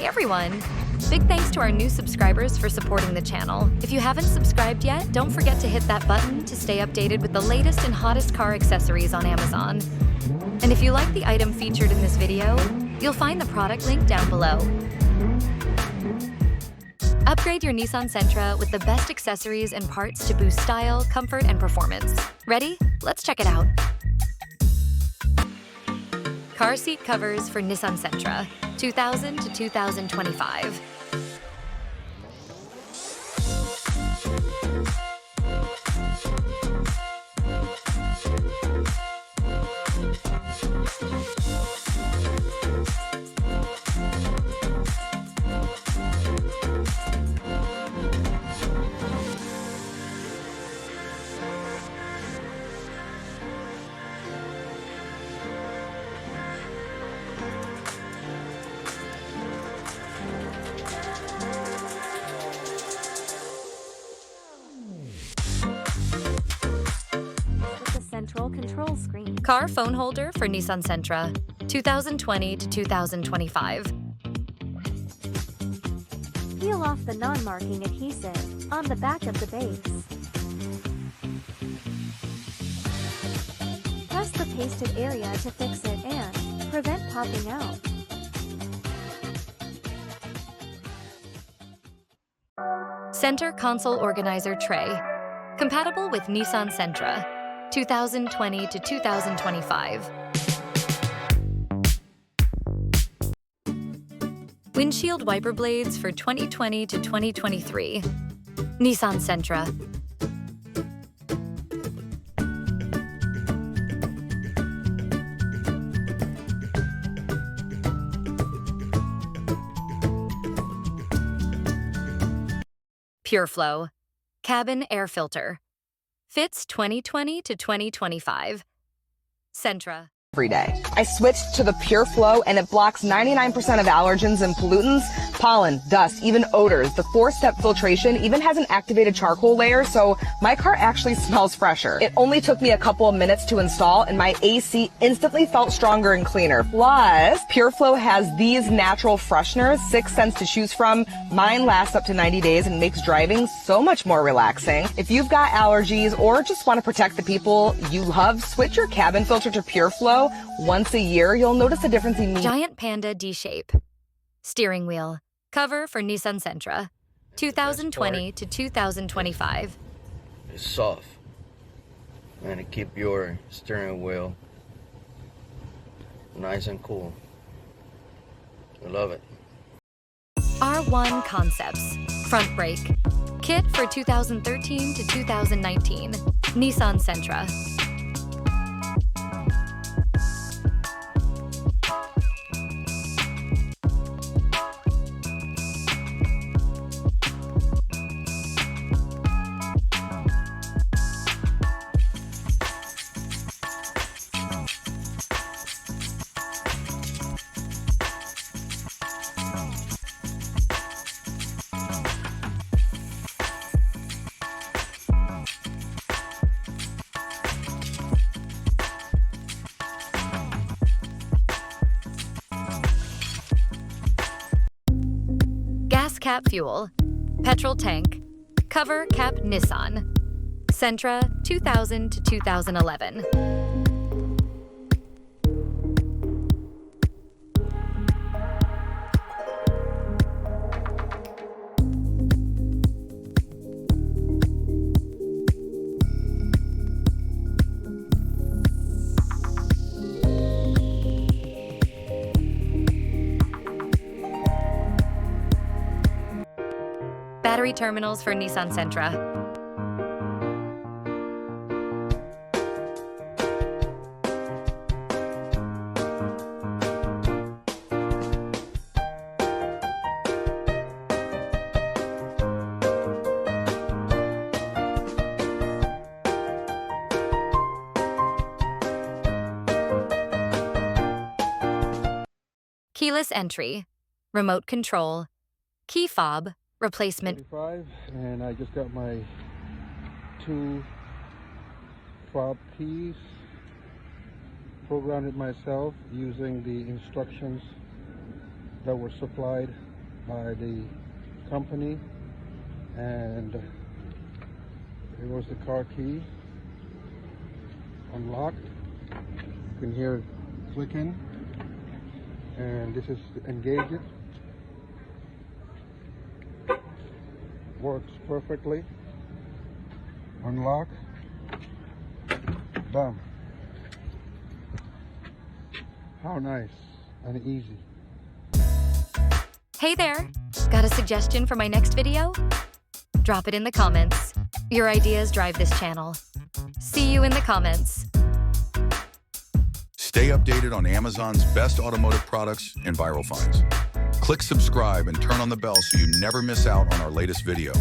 Hey everyone! Big thanks to our new subscribers for supporting the channel. If you haven't subscribed yet, don't forget to hit that button to stay updated with the latest and hottest car accessories on Amazon. And if you like the item featured in this video, you'll find the product link down below. Upgrade your Nissan Sentra with the best accessories and parts to boost style, comfort, and performance. Ready? Let's check it out. Car seat covers for Nissan Sentra, 2000 to 2025. Central control screen. Car phone holder for Nissan Sentra, 2020 to 2025. Peel off the non-marking adhesive on the back of the base. Press the pasted area to fix it and prevent popping out. Center console organizer tray, compatible with Nissan Sentra, 2020 to 2025. Windshield wiper blades for 2020 to 2023. Nissan Sentra. PureFlow, cabin air filter. Fits 2020 to 2025. Sentra. Every day. I switched to the PureFlow and it blocks 99% of allergens and pollutants, pollen, dust, even odors. The 4-step filtration even has an activated charcoal layer, so my car actually smells fresher. It only took me a couple of minutes to install and my AC instantly felt stronger and cleaner. Plus, PureFlow has these natural fresheners, 6 scents to choose from. Mine lasts up to 90 days and makes driving so much more relaxing. If you've got allergies or just want to protect the people you love, switch your cabin filter to PureFlow. Once a year, you'll notice a difference immediately. Giant PANDA D-shape. Steering wheel. Cover for Nissan Sentra, 2020 to 2025. It's soft. And to keep your steering wheel nice and cool. I love it. R1 Concepts. Front brake. Kit for 2013 to 2019. Nissan Sentra. Gas cap fuel. Petrol tank. Cover cap Nissan. Sentra, 2000 to 2011. Battery terminals for Nissan Sentra. Keyless entry, remote control, key fob, replacement. 35, and I just got my 2 fob keys, programmed it myself using the instructions that were supplied by the company, and here was the car key unlocked. You can hear it clicking, and this is to engage it. Works perfectly. Unlock. Bam. How nice and easy. Hey there! Got a suggestion for my next video? Drop it in the comments. Your ideas drive this channel. See you in the comments. Stay updated on Amazon's best automotive products and viral finds. Click subscribe and turn on the bell so you never miss out on our latest video.